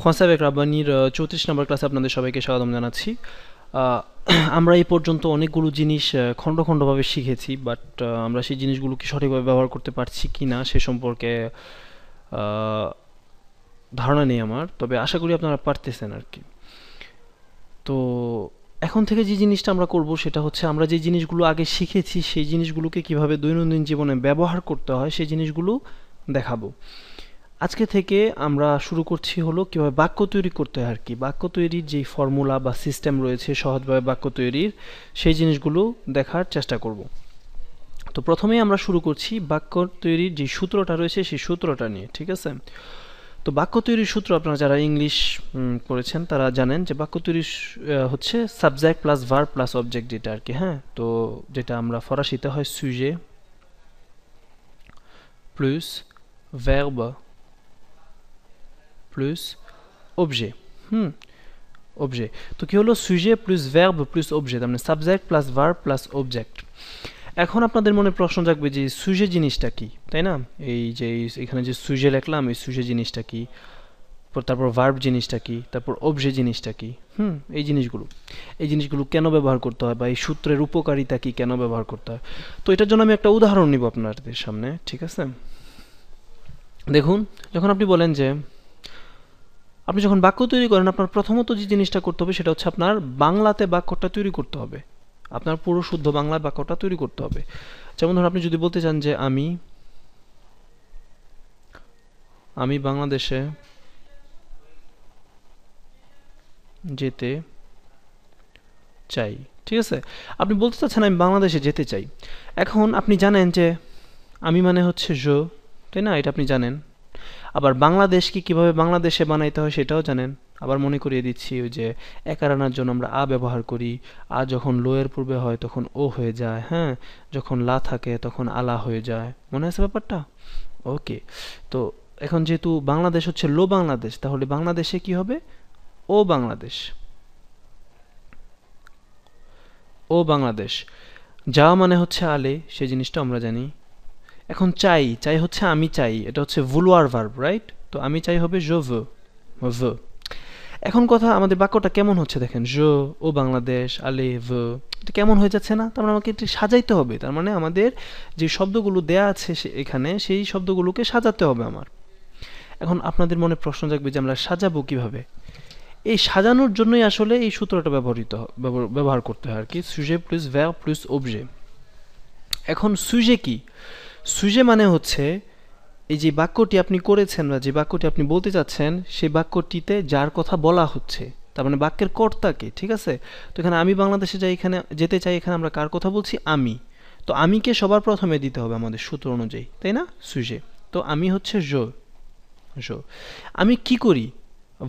ফ্রান্সে avec রাব্বানির 34 নম্বর ক্লাসে আপনাদের সবাইকে স্বাগতম জানাচ্ছি। আমরা এই পর্যন্ত অনেকগুলো জিনিস খণ্ড খণ্ডভাবে শিখেছি, বাট আমরা সেই জিনিসগুলো কি সঠিকভাবে ব্যবহার করতে পারছি কি না সে সম্পর্কে আহ, ধারণা নেই আমার, তবে আশা করি আপনারা পারতেছেন আর কি। তো এখন থেকে যে জিনিসটা আমরা করব সেটা হচ্ছে আমরা যে জিনিসগুলো আগে শিখেছি সেই জিনিসগুলোকে কিভাবে দৈনন্দিন জীবনে ব্যবহার করতে হয় সেই জিনিসগুলো দেখাবো। আজকে থেকে আমরা শুরু করছি হলো কিভাবে বাক্য তৈরি করতে হয় আর কি। বাক্য তৈরির যেই ফর্মুলা বা সিস্টেম রয়েছে সহজভাবে বাক্য তৈরির, সেই জিনিসগুলো দেখার চেষ্টা করব। তো প্রথমেই আমরা শুরু করছি বাক্য তৈরির যে সূত্রটা রয়েছে সেই সূত্রটা নিয়ে, ঠিক আছে? তো বাক্য তৈরির সূত্র আপনারা যারা ইংলিশ করেছেন তারা জানেন যে বাক্য তৈরির হচ্ছে subject plus verb plus object, যেটা আর কি। হ্যাঁ, তো যেটা আমরা ফরাসিতে হয় সুজে প্লাস ভার্ব প্লাস অবজে। হুম, অবজে। তো কি হলো? সুজে প্লাস ভার্ব প্লাস অবজে, তার মানে subject plus verb plus object. এখন আপনাদের মনে প্রশ্ন জাগবে যে সুজে জিনিসটা কি, তাই না? এই যে এখানে যে সুজে লিখলাম, এই সুজে জিনিসটা কি, তারপর ভার্ব জিনিসটা কি, তারপর অবজে জিনিসটা কি। এই জিনিসগুলো কেন ব্যবহার করতে হয় বা এই সূত্রের উপকারিতা কি, কেন ব্যবহার করতে হয়। তো এটার জন্য আমি একটা উদাহরণ নিব আপনাদের সামনে, ঠিক আছে? দেখুন, যখন আপনি বলেন যে আপনি যখন বাক্য তৈরি করেন, আপনার প্রথমত যে জিনিসটা করতে হবে সেটা হচ্ছে আপনার বাংলাতে বাক্যটা তৈরি করতে হবে। আপনার পুরো শুদ্ধ বাংলায় বাক্যটা তৈরি করতে হবে। যেমন ধরুন, আপনি যদি বলতে চান যে আমি বাংলাদেশে যেতে চাই, ঠিক আছে? আপনি বলতে চাচ্ছেন আমি বাংলাদেশে যেতে চাই। এখন আপনি জানেন যে আমি মানে হচ্ছে তাই না? এটা আপনি জানেন। আবার বাংলাদেশকে কিভাবে বাংলাদেশে বানাইতে হয় সেটাও জানেন। আবার মনে করিয়ে দিচ্ছি, ওই যে একার আনার জন্য আমরা আ ব্যবহার করি। আ যখন লো এর পূর্বে হয় তখন ও হয়ে যায়, হ্যাঁ। যখন লা থাকে তখন আলা হয়ে যায়। মনে আছে ব্যাপারটা? ওকে। তো এখন যেহেতু বাংলাদেশ হচ্ছে লো বাংলাদেশ, তাহলে বাংলাদেশে কি হবে? ও বাংলাদেশ। ও বাংলাদেশ। যাওয়া মানে হচ্ছে আলে, সেই জিনিসটা আমরা জানি। এখন চাই, চাই হচ্ছে আমি চাই, এটা হচ্ছে ভুলোয়ার ভার্ব, রাইট? তো আমি চাই হবে je veux, veux। এখন কথা, আমাদের বাক্যটা কেমন হচ্ছে দেখেন, ও বাংলাদেশ আলে veux, এটা কেমন হয়ে যাচ্ছে না? তার মানে আমাকে এটা সাজাইতে হবে। তার মানে আমাদের যে শব্দগুলো দেয়া আছে এখানে, সেই শব্দগুলোকে সাজাতে হবে আমার। এখন আপনাদের মনে প্রশ্ন জাগবে যে আমরা সাজাবো কিভাবে? এই সাজানোর জন্যই আসলে এই সূত্রটা ব্যবহার করতে হয় আর কি, সুজে প্লাস ভার্ব প্লাস অবজে। এখন সুজে কি? সুজে মানে হচ্ছে এই যে বাক্যটি আপনি করেছেন বা যে বাক্যটি আপনি বলতে চাচ্ছেন সেই বাক্যটিতে যার কথা বলা হচ্ছে, তার মানে বাক্যের কর্তাকে, ঠিক আছে? তো এখানে আমি বাংলাদেশে যাই, এখানে যেতে চাই, এখানে আমরা কার কথা বলছি? আমি। তো আমিকে সবার প্রথমে দিতে হবে আমাদের সূত্র অনুযায়ী, তাই না? সুজে। তো আমি হচ্ছে জো। আমি কি করি?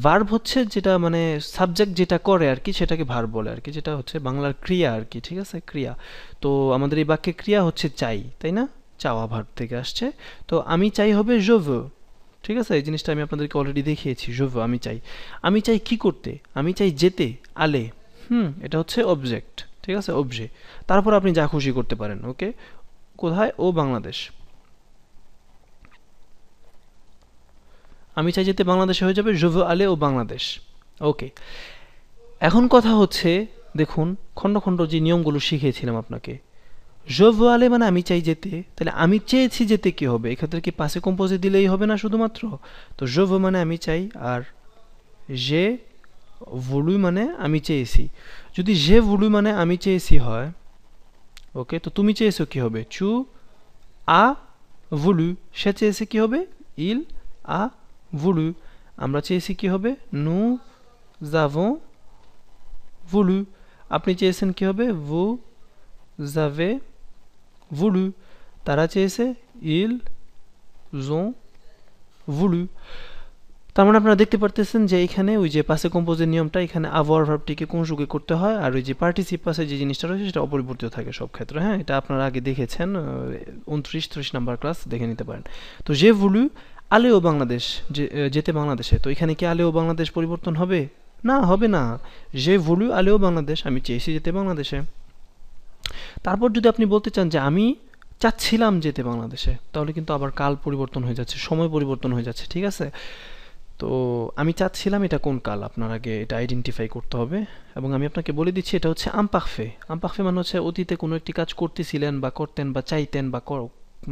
ভার্ব হচ্ছে যেটা মানে সাবজেক্ট যেটা করে আর কি, সেটাকে ভার্ব বলে আর কি, যেটা হচ্ছে বাংলার ক্রিয়া আর কি, ঠিক আছে? ক্রিয়া। তো আমাদের এই বাক্যে ক্রিয়া হচ্ছে চাই, তাই না? চাওয়া ভার্ব থেকে আসছে। তো আমি চাই হবে je veux, ঠিক আছে? এই জিনিসটা আমি আপনাদেরকে অলরেডি দেখিয়েছি, je veux, আমি চাই। আমি চাই কি করতে? আমি চাই যেতে, আলে। এটা হচ্ছে অবজেক্ট, ঠিক আছে? অবজে। তারপর আপনি যা খুশি করতে পারেন, ওকে? কোথায়? ও বাংলাদেশ। আমি চাই যেতে বাংলাদেশে হয়ে যাবে je veux aller au Bangladesh. ওকে। এখন কথা হচ্ছে, দেখুন, খণ্ড খণ্ড যে নিয়মগুলো শিখিয়েছিলাম আপনাকে। je veux aller মানে আমি চাই যেতে, তাহলে আমি চেয়েছি যেতে কি হবে? এক্ষেত্রে কি পাসে কম্পোজে দিলেই হবে না শুধুমাত্র? তো je veux মানে আমি চাই, আর j'ai voulu মানে আমি চেয়েছি। যদি j'ai voulu মানে আমি চেয়েছি হয়, ওকে, তো তুমি চেয়েছো কি হবে? tu as voulu। সে চেয়েছে কি হবে? il a voulu। আমরা চেয়েছি কি হবে? nous avons voulu। আপনি চেয়েছেন কি হবে? vous avez voulu। তারা চেয়েছে ils ont voulu। তার মানে আপনারা দেখতে পারতেছেন যে এখানে ওই যে পাসে কম্পোজের নিয়মটা, এখানে avoir ভার্বটিকে কনজুগে করতে হয়, আর ওই যে পার্টিসিপ পাসে যে জিনিসটা রয়েছে সেটা অপরিবর্তিত থাকে সব ক্ষেত্রে। হ্যাঁ, এটা আপনারা আগে দেখেছেন, 29-30 নাম্বার ক্লাস দেখে নিতে পারেন। তো যে ভুলু আলেও বাংলাদেশ, যেতে বাংলাদেশে, তো এখানে কি আলেও বাংলাদেশ পরিবর্তন হবে? না, হবে না। যে ভুলু আলেও বাংলাদেশ, আমি চেয়েছি যেতে বাংলাদেশে। তারপর যদি আপনি বলতে চান যে আমি চাচ্ছিলাম যেতে বাংলাদেশে, তাহলে কিন্তু আবার কাল পরিবর্তন হয়ে যাচ্ছে, সময় পরিবর্তন হয়ে যাচ্ছে, ঠিক আছে? তো আমি চাচ্ছিলাম এটা কোন কাল, আপনার আগে এটা আইডেন্টিফাই করতে হবে। এবং আমি আপনাকে বলে দিচ্ছি এটা হচ্ছে আমপারফে। আমপারফে মানে হচ্ছে অতীতে কোনো একটি কাজ করতেছিলেন বা করতেন বা চাইতেন বা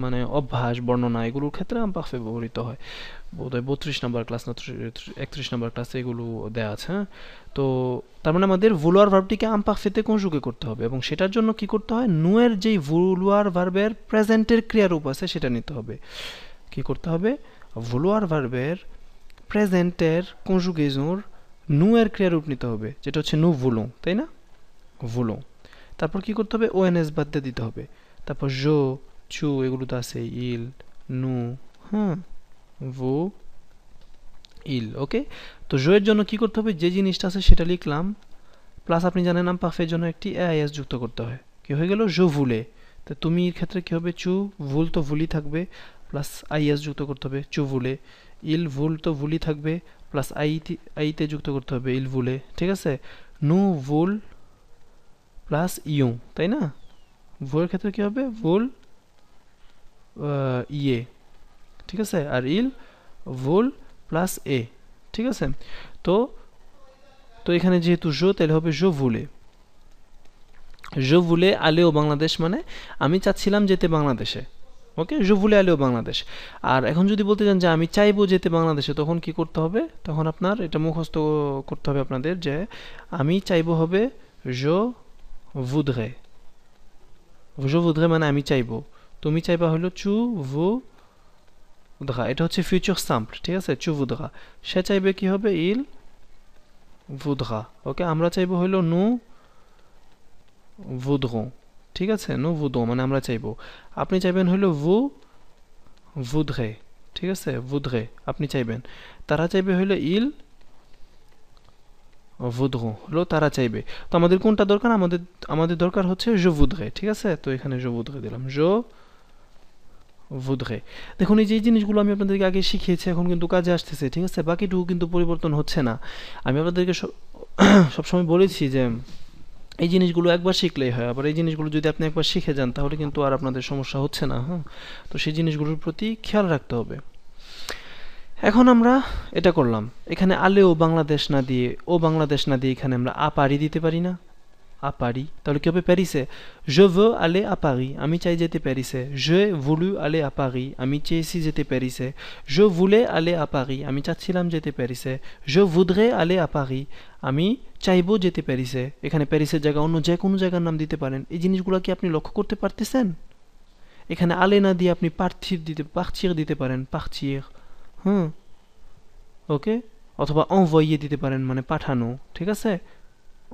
মানে অভ্যাস বর্ণনা এগুলোর ক্ষেত্রে আমপারফে ব্যবহৃত হয়। বোধহয় 32 নাম্বার ক্লাস না 31 নাম্বার ক্লাসে এগুলো দেয়া আছে। হ্যাঁ, তো তার মানে আমাদের ভুলুয়ার ভার্বটিকে আমপারফেতে কনজুগে করতে হবে এবং সেটার জন্য কি করতে হয়, নুয়ের যেই ভুলুয়ার ভার্বের প্রেজেন্টের ক্রিয়ারূপ আছে সেটা নিতে হবে। কি করতে হবে, ভুলুয়ার ভার্বের প্রেজেন্টের কনজুগেশনের নুয়ের ক্রিয়ারূপ নিতে হবে, যেটা হচ্ছে নু ভুলুং, তাই না, ভুলুং। তারপর কি করতে হবে, ওএনএস বাদ দিয়ে দিতে হবে। তারপর জো, চু এগুলো তো আছে, ইল, নু, হ্যাঁ, ভু, ইল। ওকে, তো জো এর জন্য কি করতে হবে, যে জিনিসটা আছে সেটা লিখলাম, প্লাস আপনি জানেন আমপারফের জন্য একটি এআইএস যুক্ত করতে হয়। কি হয়ে গেল, জো ভুলে। তো তুমি এর ক্ষেত্রে কি হবে, চু ভুল তো ভুলই থাকবে, প্লাস আইএস যুক্ত করতে হবে, চু ভুলে। ইল ভুল তো ভুলই থাকবে, প্লাস আইতে যুক্ত করতে হবে, ইল ভুলে। ঠিক আছে, নু ভুল প্লাস ইউ, তাই না। ভুলের ক্ষেত্রে কি হবে, ভুল ইয়ে, ঠিক আছে, আর ইল ভুল প্লাস এ। ঠিক আছে, তো তো এখানে যেহেতু জো, তাহলে হবে জো ভুলে। জো ভুলে আলেও বাংলাদেশ মানে আমি চাচ্ছিলাম যেতে বাংলাদেশে। ওকে, জো ভুলে আলেও বাংলাদেশ। আর এখন যদি বলতে চান যে আমি চাইবো যেতে বাংলাদেশে, তখন কি করতে হবে, তখন আপনার এটা মুখস্থ করতে হবে আপনাদের, যে আমি চাইবো হবে জো ভুদ্রে। জো ভুদ্রে মানে আমি চাইবো, তুমি চাইবা হলো চু ভু উদ্রা, এটা হচ্ছে ফিউচার সাম্পল। ঠিক আছে, চু ভুদ্রা। সে চাইবে কি হবে, ইল ভুদ্রা। ওকে, আমরা চাইবো হলো নু ভুদ্রো। ঠিক আছে, নু ভুদ্রো মানে আমরা চাইবো। আপনি চাইবেন হলো ভু ভুদ্রে। ঠিক আছে, ভুদ্রে আপনি চাইবেন। তারা চাইবে হলো ইল ভুদ্রো, হলো তারা চাইবে। তো আমাদের কোনটা দরকার, আমাদের দরকার হচ্ছে জো ভুদ্রে। ঠিক আছে, তো এখানে জো ভুদ্রে দিলাম, জো ভুদ্রে। দেখুন এই যে জিনিসগুলো আমি আপনাদেরকে আগে শিখিয়েছি, এখন কিন্তু কাজে আসতেছে। ঠিক আছে, বাকিটুকু কিন্তু পরিবর্তন হচ্ছে না। আমি আপনাদেরকে সবসময় বলেছি যে এই জিনিসগুলো একবার শিখলেই হয়, আবার এই জিনিসগুলো যদি আপনি একবার শিখে যান তাহলে কিন্তু আর আপনাদের সমস্যা হচ্ছে না। হ্যাঁ, তো সেই জিনিসগুলোর প্রতি খেয়াল রাখতে হবে। এখন আমরা এটা করলাম, এখানে আলেও বাংলাদেশ না দিয়ে, ও বাংলাদেশ না দিয়ে এখানে আমরা আ পারি দিতে পারি না, আ পারি। তাহলে কি হবে, প্যারিসে। je veux aller à Paris, আমি চাই যেতে প্যারিসে। j'ai voulu aller à Paris, আমি চেয়েছি যেতে প্যারিসে। je voulais aller à Paris, আমি চাচ্ছিলাম যেতে প্যারিসে। je voudrais aller à Paris, আমি চাইবো যেতে প্যারিসে। এখানে প্যারিসের জায়গা অন্য যে কোনো জায়গার নাম দিতে পারেন। এই জিনিসগুলো কি আপনি লক্ষ্য করতে পারতেছেন? এখানে আলে না দিয়ে আপনি পার্থির দিতে পারেন, পার্থির। হুম, ওকে, অথবা envoyer দিতে পারেন, মানে পাঠানো। ঠিক আছে,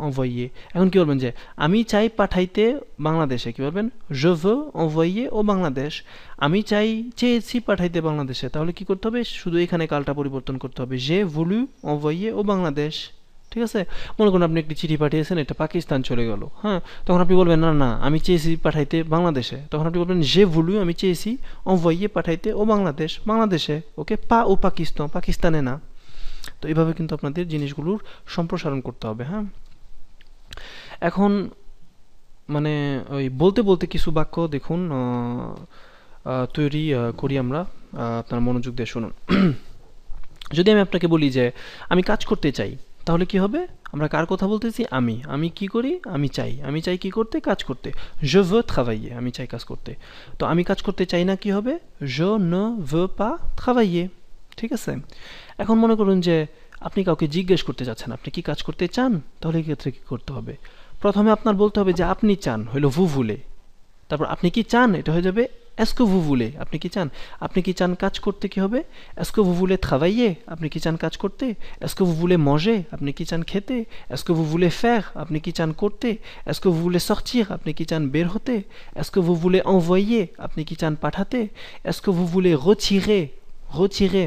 envoyer। এখন কি বলবেন, যে আমি চাই পাঠাইতে বাংলাদেশে, কি বলবেন, je veux envoyer au Bangladesh. আমি চেয়েছি পাঠাইতে বাংলাদেশে, তাহলে কি করতে হবে, শুধু এখানে কালটা পরিবর্তন করতে হবে, j'ai voulu envoyer au Bangladesh. ঠিক আছে, মনে করুন আপনি একটি চিঠি পাঠিয়েছেন, এটা পাকিস্তান চলে গেল। হ্যাঁ, তখন আপনি বলবেন না না আমি চেয়েছি পাঠাইতে বাংলাদেশে, তখন আপনি বলবেন j'ai voulu, আমি চেয়েছি envoyer পাঠাইতে ও বাংলাদেশ, বাংলাদেশে। ওকে, পা ও পাকিস্তান, পাকিস্তানে না। তো এইভাবে কিন্তু আপনাদের জিনিসগুলোর সম্প্রসারণ করতে হবে। হ্যাঁ, এখন মানে ওই বলতে বলতে কিছু বাক্য দেখুন তৈরি করি আমরা। আপনার মনোযোগ দিয়ে শুনুন। যদি আমি আপনাকে বলি যে আমি কাজ করতে চাই, তাহলে কি হবে, আমরা কার কথা বলতেছি, আমি কি করি, আমি চাই কি করতে, কাজ করতে। je veux travailler, আমি চাই কাজ করতে। তো আমি কাজ করতে চাই না, কি হবে, je ne veux pas travailler। ঠিক আছে, এখন মনে করুন যে আপনি কাউকে জিজ্ঞেস করতে যাচ্ছেন আপনি কি কাজ করতে চান, তাহলে এক্ষেত্রে কি করতে হবে, প্রথমে আপনার বলতে হবে যে আপনি চান, হইলো vous voulez। তারপর আপনি কি চান, এটা হয়ে যাবে est-ce que vous voulez, আপনি কি চান কাজ করতে, কি হবে est-ce que vous voulez travailler, আপনি কি চান কাজ করতে। est-ce que vous voulez manger, আপনি কি চান খেতে। est-ce que vous voulez faire, আপনি কি চান করতে। est-ce que vous voulez sortir, আপনি কি চান বের হতে। est-ce que vous voulez envoyer, আপনি কি চান পাঠাতে। est-ce que vous voulez retirer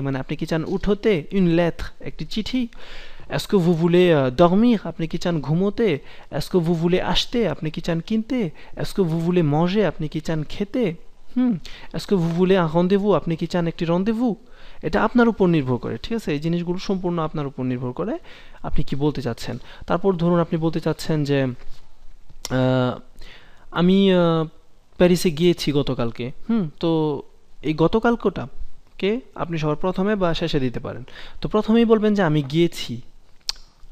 মানে আপনি কি চান উঠোতে, une lettre একটি চিঠি। est-ce que vous voulez dormir, আপনি কি চান ঘুমোতে। est-ce que vous voulez acheter, আপনি কি চান কিনতে। est-ce que vous voulez manger, আপনি কি চান খেতে। est-ce que vous voulez un rendez-vous, আপনি কি চান একটি rendez-vous। এটা আপনার উপর নির্ভর করে। ঠিক আছে, এই জিনিসগুলো সম্পূর্ণ আপনার উপর নির্ভর করে আপনি কি বলতে চাচ্ছেন। তারপর ধরুন আপনি বলতে চাচ্ছেন যে আমি প্যারিসে গিয়েছি গতকালকে। তো এই গতকালটা কে আপনি সবার প্রথমে বা শেষে দিতে পারেন। তো প্রথমেই বলবেন যে আমি গিয়েছি,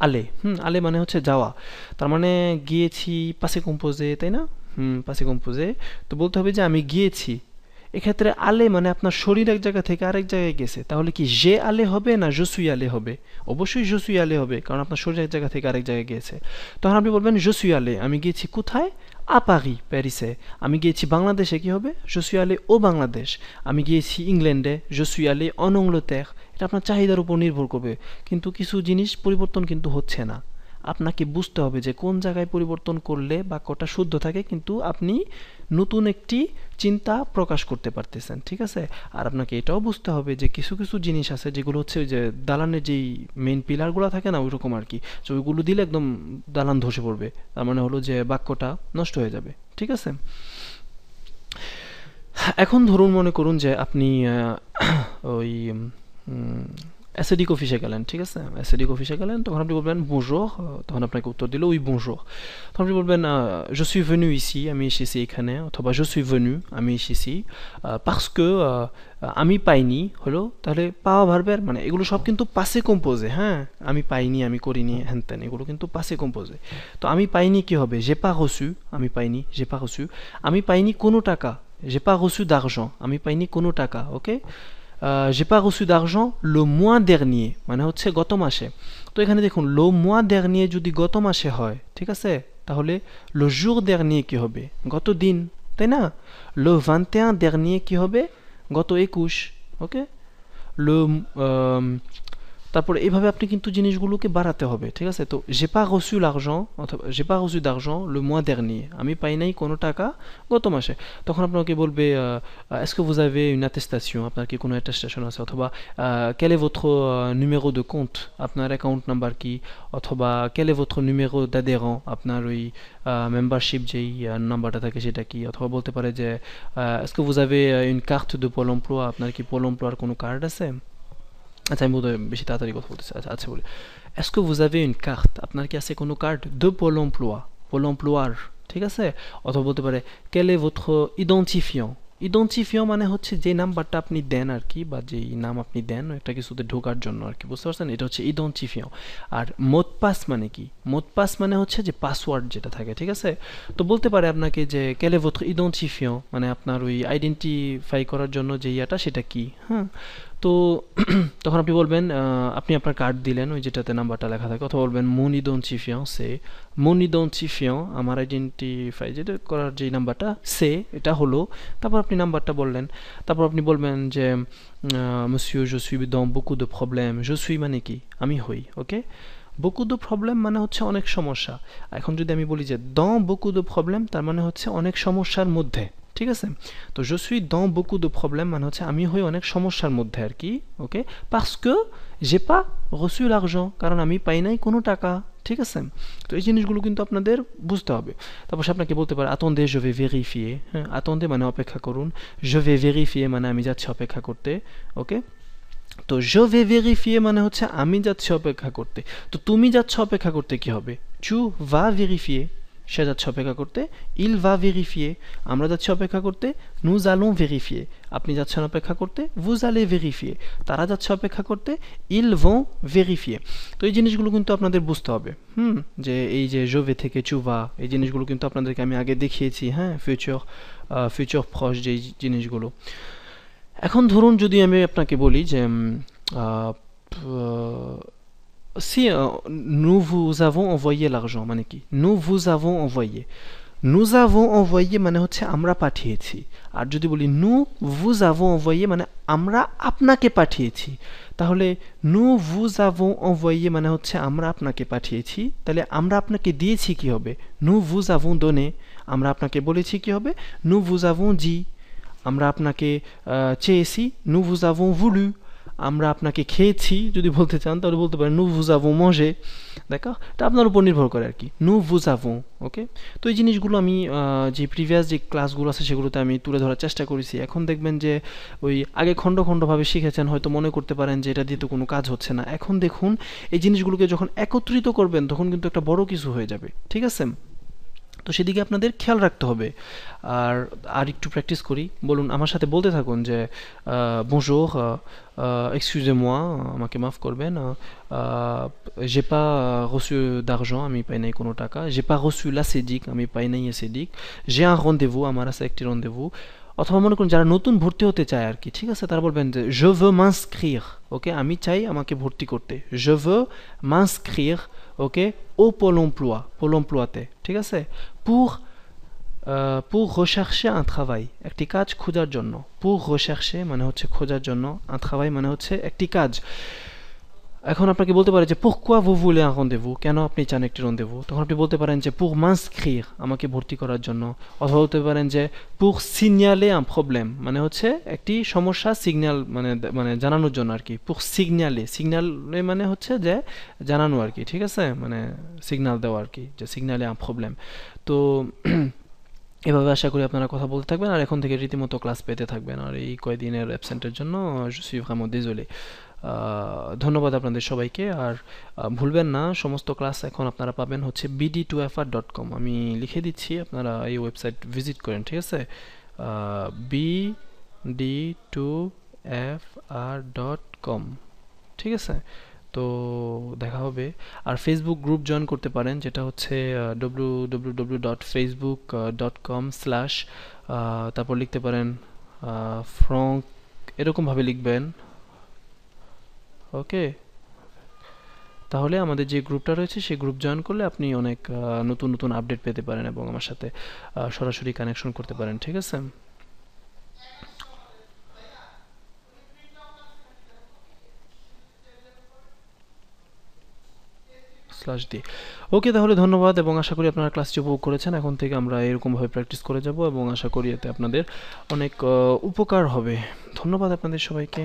আলে। আলে মানে হচ্ছে যাওয়া, তার মানে গিয়েছি পাসে কম্পোজে, তাই না? পাসে কম্পোজে। তো বলতে হবে যে আমি গিয়েছি। এক্ষেত্রে আলে মানে আপনার শরীর এক জায়গা থেকে আরেক জায়গায় গেছে, তাহলে কি যে আলে হবে না je suis allé হবে? অবশ্যই je suis allé হবে, কারণ আপনার শরীর এক জায়গা থেকে আরেক জায়গায় গিয়েছে। তখন আপনি বলবেন je suis allé, আমি গিয়েছি কোথায়? আ পারি, প্যারিসে। আমি গিয়েছি বাংলাদেশে, কি হবে? je suis allé au Bangladesh. আমি গিয়েছি ইংল্যান্ডে, je suis allé en Angleterre। এটা আপনার চাহিদার উপর নির্ভর করবে, কিন্তু কিছু জিনিস পরিবর্তন কিন্তু হচ্ছে না। আপনাকে বুঝতে হবে যে কোন জায়গায় পরিবর্তন করলে বাক্যটা শুদ্ধ থাকে, কিন্তু আপনি নতুন একটি চিন্তা প্রকাশ করতে পারতেছেন, ঠিক আছে? আর আপনাকে এটাও বুঝতে হবে যে কিছু কিছু জিনিস আছে যেগুলো হচ্ছে ওই যে দালানের যেই মেইন পিলারগুলো থাকে না, ওইরকম আর কি, যে ওইগুলো দিলে একদম দালান ধসে পড়বে, তার মানে হলো যে বাক্যটা নষ্ট হয়ে যাবে, ঠিক আছে? এখন ধরুন মনে করুন যে আপনি ওই অ্যাসিডিক অফিসে গেলেন, ঠিক আছে? অ্যাসিডিক অফিসে গেলেন, তখন আপনি বলবেন bonjour, তখন আপনাকে উত্তর দিল oui bonjour। তখন আপনি বলবেন je suis venu ici, আমি এসেছি এখানে, অথবা je suis venu, আমি এসেছি parce que আমি পাইনি হলো, তাহলে পাওয়া ভার্বের মানে এগুলো সব কিন্তু পাসে কম্পোজে, হ্যাঁ? আমি পাইনি, আমি করিনি, হ্যান ত্যান, এগুলো কিন্তু পাসে কম্পোজে। তো আমি পাইনি কি হবে? j'ai pas reçu, আমি পাইনি, j'ai pas reçu। আমি পাইনি কোনো টাকা, j'ai pas reçu d'argent, আমি পাইনি কোনো টাকা, ওকে? j'ai pas reçu d'argent le mois dernier, মানে হচ্ছে গত মাসে। তো এখানে দেখুন le mois dernier যদি গত মাসে হয়, ঠিক আছে, তাহলে le jour dernier কি হবে? গত দিন, তাই না? le 21 dernier কি হবে? গত 21, ওকে? le তারপরে এইভাবে আপনি কিন্তু জিনিসগুলোকে বাড়াতে হবে, ঠিক আছে? তো j'ai pas reçu l'argent অথবা j'ai pas reçu d'argent le mois dernier, আমি পাই নাই কোনো টাকা গত মাসে। তখন আপনাকে বলবে est-ce que vous avez une attestation, আপনার কি কোনো অ্যাটেস্টেশন আছে? অথবা quel est votre numéro de compte, আপনার অ্যাকাউন্ট নাম্বার কি? অথবা quel est votre numéro d'adhérent, আপনার ওই মেম্বারশিপ যেই নাম্বারটা থাকে সেটা কি? অথবা বলতে পারে যে est-ce que vous avez une carte de Pôle emploi, আপনার কি Pôle emploi কোনো কার্ড আছে? আচ্ছা, আমি বোধহয় বেশি তাড়াতাড়ি কথা বলতেছি। আচ্ছা আচ্ছা বলি, est-ce que vous avez une carte, আপনার কি আছে কোনো card de Pôle emploi, Pôle emploi, ঠিক আছে? অথবা বলতে পারে quel est votre identifiant, ইডেন্টিফিও মানে হচ্ছে যে নাম্বারটা আপনি দেন আর কি, বা যেই নাম আপনি দেন একটা কিছুতে ঢোকার জন্য আর কি, বুঝতে পারছেন? এটা হচ্ছে ইডেন্টিফিও। আর মোট পাস মানে কি? মোট পাস মানে হচ্ছে যে পাসওয়ার্ড যেটা থাকে, ঠিক আছে? তো বলতে পারে আপনাকে যে quel est votre identifiant, মানে আপনার ওই আইডেন্টিফাই করার জন্য যে ইয়াটা সেটা কি, হ্যাঁ? তো তখন আপনি বলবেন আপনি আপনার কার্ড দিলেন ওই যেটাতে নাম্বারটা লেখা থাকে, অথবা বলবেন mon identifiant c'est, mon identifiant আমার আইডেন্টিফাই যেটা করার যে নাম্বারটা সে, এটা হলো। তারপর আপনি নাম্বারটা বললেন, তারপর আপনি বলবেন যে monsieur je suis dans beaucoup de problèmes, je suis মানে কি? আমি হই, ওকে? beaucoup de problèmes মানে হচ্ছে অনেক সমস্যা। এখন যদি আমি বলি যে dans beaucoup de problèmes, তার মানে হচ্ছে অনেক সমস্যার মধ্যে, ঠিক আছে? তো je suis dans beaucoup de problèmes মানে হচ্ছে আমি হই অনেক সমস্যার মধ্যে আর কি, ওকে? parce que j'ai pas reçu l'argent, কারণ আমি পাই নাই কোনো টাকা, ঠিক আছে? তো এই জিনিসগুলো কিন্তু আপনাদের বুঝতে হবে। তারপর সে আপনাকে বলতে পারে attendez je vais vérifier, হ্যাঁ? attendez মানে অপেক্ষা করুন, je vais vérifier মানে আমি যাচ্ছি অপেক্ষা করতে, ওকে? তো je vais vérifier মানে হচ্ছে আমি যাচ্ছি অপেক্ষা করতে। তো তুমি যাচ্ছ অপেক্ষা করতে কি হবে? tu vas vérifier, সে যাচ্ছে অপেক্ষা করতে, il va vérifier, আমরা যাচ্ছি অপেক্ষা করতে, nous allons vérifier, আপনি যাচ্ছেন অপেক্ষা করতে, vous allez vérifier, তারা যাচ্ছে অপেক্ষা করতে, ils vont vérifier। তো এই জিনিসগুলো কিন্তু আপনাদের বুঝতে হবে, যে এই যে je vais থেকে tu vas, এই জিনিসগুলো কিন্তু আপনাদেরকে আমি আগে দেখিয়েছি, হ্যাঁ? ফিউচার প্রশ যেই জিনিসগুলো। এখন ধরুন যদি আমি আপনাকে বলি যে si nous vous avons envoyé l'argent মানে কি? nous vous avons envoyé, nous avons envoyé মানে হচ্ছে আমরা পাঠিয়েছি। আর যদি বলি nous vous avons envoyé মানে আমরা আপনাকে পাঠিয়েছি, তাহলে nous vous avons envoyé মানে হচ্ছে আমরা আপনাকে পাঠিয়েছি, তাহলে আমরা আপনাকে দিয়েছি কি হবে? nous vous avons donné, আমরা আপনাকে বলেছি কি হবে? nous vous avons dit, আমরা আপনাকে চেয়েছি, nous vous avons voulu, আমরা আপনাকে খেয়েছি যদি বলতে চান তাহলে বলতে পারেন nous vous avons mangé, দেখো? এটা আপনার উপর নির্ভর করে আর কি, nous vous avons, ওকে? তো এই জিনিসগুলো আমি যে প্রিভিয়াস যে ক্লাসগুলো আছে সেগুলোতে আমি তুলে ধরার চেষ্টা করেছি। এখন দেখবেন যে ওই আগে খণ্ড খণ্ডভাবে শিখেছেন, হয়তো মনে করতে পারেন যে এটা দিয়ে তো কোনো কাজ হচ্ছে না। এখন দেখুন এই জিনিসগুলোকে যখন একত্রিত করবেন তখন কিন্তু একটা বড় কিছু হয়ে যাবে, ঠিক আছে? তো তো সেদিকে আপনাদের খেয়াল রাখতে হবে। আর আর একটু প্র্যাকটিস করি, বলুন আমার সাথে বলতে থাকুন যে bonjour, excusez-moi, আমাকে মাফ করবেন, j'ai pas reçu d'argent, আমি পাই নাই কোনো টাকা, j'ai pas reçu la CEDIC, আমি পাই নাই CEDIC, j'ai un rendez-vous, আমার আছে একটি rendez-vous। অথবা মনে করুন যারা নতুন ভর্তি হতে চায় আর কি, ঠিক আছে, তারা বলবেন যে je veux m'inscrire, ওকে, আমি চাই আমাকে ভর্তি করতে, je veux m'inscrire, ওকে, au Pôle emploi, Pôle emploi-তে, ঠিক আছে, pour rechercher un travail, একটি কাজ খোঁজার জন্য, pour rechercher মানে হচ্ছে খোঁজার জন্য, un travail মানে হচ্ছে একটি কাজ। এখন আপনাকে বলতে পারে যে pourquoi vous voulez un rendez-vous, কেন আপনি চান একটি rendez-vous, তখন আপনি বলতে পারেন যে pour m'inscrire, আমাকে ভর্তি করার জন্য, অথবা বলতে পারেন যে pour signaler un problème, মানে হচ্ছে একটি সমস্যা সিগন্যাল মানে মানে জানানোর জন্য আর কি, pour signaler, signaler মানে হচ্ছে যে জানানো আর কি, ঠিক আছে, মানে সিগন্যাল দেওয়া আর কি, যে signaler un problème। তো এভাবে আশা করি আপনারা কথা বলতে থাকবেন আর এখন থেকে রীতিমতো ক্লাস পেতে থাকবেন। আর এই কয়েকদিনের অ্যাবসেন্টের জন্য je suis vraiment désolé। ধন্যবাদ আপনাদের সবাইকে। আর ভুলবেন না, সমস্ত ক্লাস এখন আপনারা পাবেন হচ্ছে bd2fr.com, আমি লিখে দিচ্ছি, আপনারা এই ওয়েবসাইট ভিজিট করেন, ঠিক আছে, bd2fr.com, ঠিক আছে। তো দেখা হবে। আর ফেসবুক গ্রুপ জয়েন করতে পারেন, যেটা হচ্ছে www.facebook.com/ তারপর লিখতে পারেন ফ্রঙ্ক, এরকমভাবে লিখবেন, ওকে। তাহলে আমাদের যে গ্রুপটা রয়েছে সেই গ্রুপ জয়েন করলে আপনি অনেক নতুন নতুন আপডেট পেতে পারেন এবং আমার সাথে সরাসরি কানেকশন করতে পারেন, ঠিক আছে। /d, ওকে, তাহলে ধন্যবাদ এবং আশা করি আপনারা ক্লাসটি উপভোগ করেছেন। এখন থেকে আমরা এরকমভাবে প্র্যাকটিস করে যাব এবং আশা করি এতে আপনাদের অনেক উপকার হবে। ধন্যবাদ আপনাদের সবাইকে।